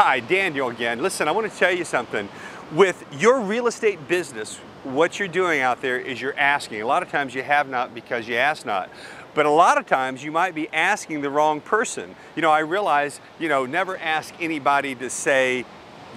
Hi, Daniel again. Listen, I want to tell you something. With your real estate business, what you're doing out there is you're asking. A lot of times you have not because you ask not. But a lot of times you might be asking the wrong person. I realize, never ask anybody to say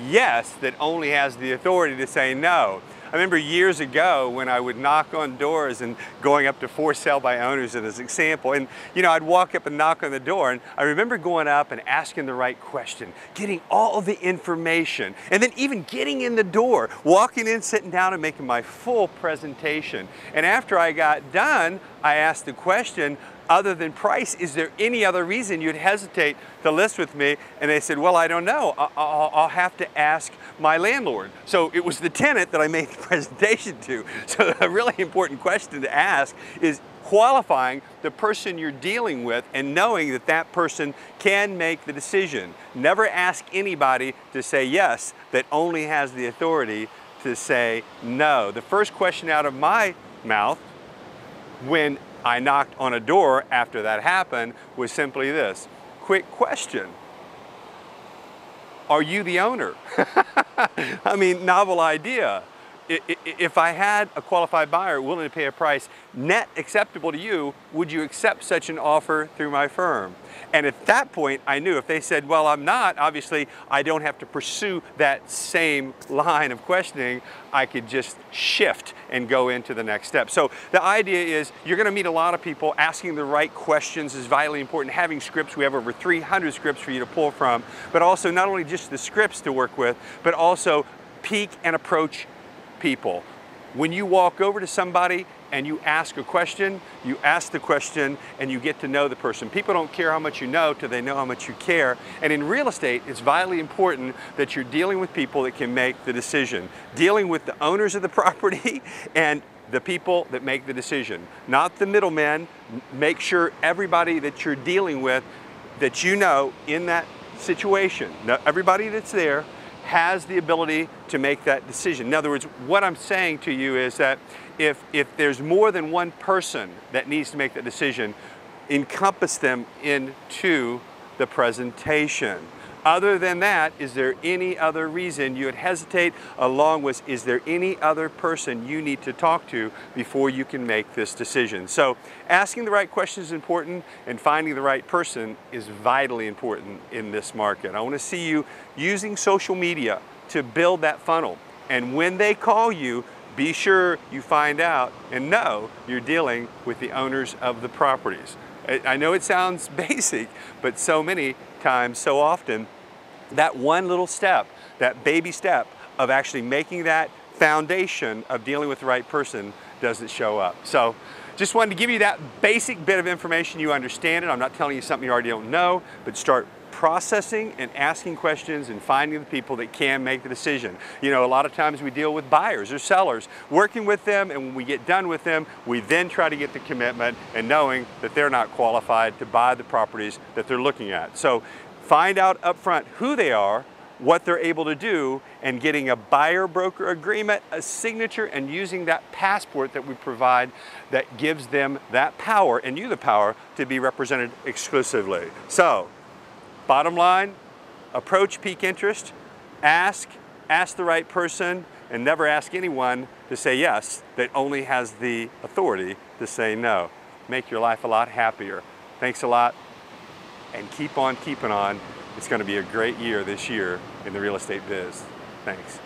yes that only has the authority to say no. I remember years ago when I would knock on doors and going up to for sale by owners as an example, and I'd walk up and knock on the door, and I remember going up and asking the right question, getting all of the information, and then even getting in the door, walking in, sitting down and making my full presentation. And after I got done, I asked the question, other than price, is there any other reason you'd hesitate to list with me? And they said, well, I don't know. I'll have to ask my landlord. So it was the tenant that I made the presentation to. So a really important question to ask is qualifying the person you're dealing with and knowing that that person can make the decision. Never ask anybody to say yes that only has the authority to say no. The first question out of my mouth when I knocked on a door after that happened was simply this. Quick question. Are you the owner? I mean, novel idea. If I had a qualified buyer willing to pay a price net acceptable to you, would you accept such an offer through my firm? And at that point, I knew if they said, well, I'm not, obviously I don't have to pursue that same line of questioning. I could just shift and go into the next step. So the idea is you're going to meet a lot of people. Asking the right questions is vitally important. Having scripts, we have over 300 scripts for you to pull from, but also not only just the scripts to work with, but also peek and approach people. When you walk over to somebody and you ask a question, you ask the question and you get to know the person. People don't care how much you know till they know how much you care. And in real estate, it's vitally important that you're dealing with people that can make the decision. Dealing with the owners of the property and the people that make the decision, not the middlemen. Make sure everybody that you're dealing with, that you know in that situation, everybody that's there has the ability to make that decision. In other words, what I'm saying to you is that if there's more than one person that needs to make that decision, encompass them into the presentation. Other than that, is there any other reason you would hesitate, along with, is there any other person you need to talk to before you can make this decision? So asking the right question is important, and finding the right person is vitally important in this market. I want to see you using social media to build that funnel. And when they call you, be sure you find out and know you're dealing with the owners of the properties. I know it sounds basic, but so many times, so often, that one little step, that baby step of actually making that foundation of dealing with the right person doesn't show up. So just wanted to give you that basic bit of information. You understand it. I'm not telling you something you already don't know, but start processing and asking questions and finding the people that can make the decision. A lot of times we deal with buyers or sellers, working with them, and when we get done with them, we then try to get the commitment and knowing that they're not qualified to buy the properties that they're looking at. So find out up front who they are, what they're able to do, and getting a buyer-broker agreement, a signature, and using that passport that we provide that gives them that power, and you the power, to be represented exclusively. So bottom line, approach peak interest, ask the right person, and never ask anyone to say yes that only has the authority to say no. Make your life a lot happier. Thanks a lot, and keep on keeping on. It's going to be a great year this year in the real estate biz. Thanks.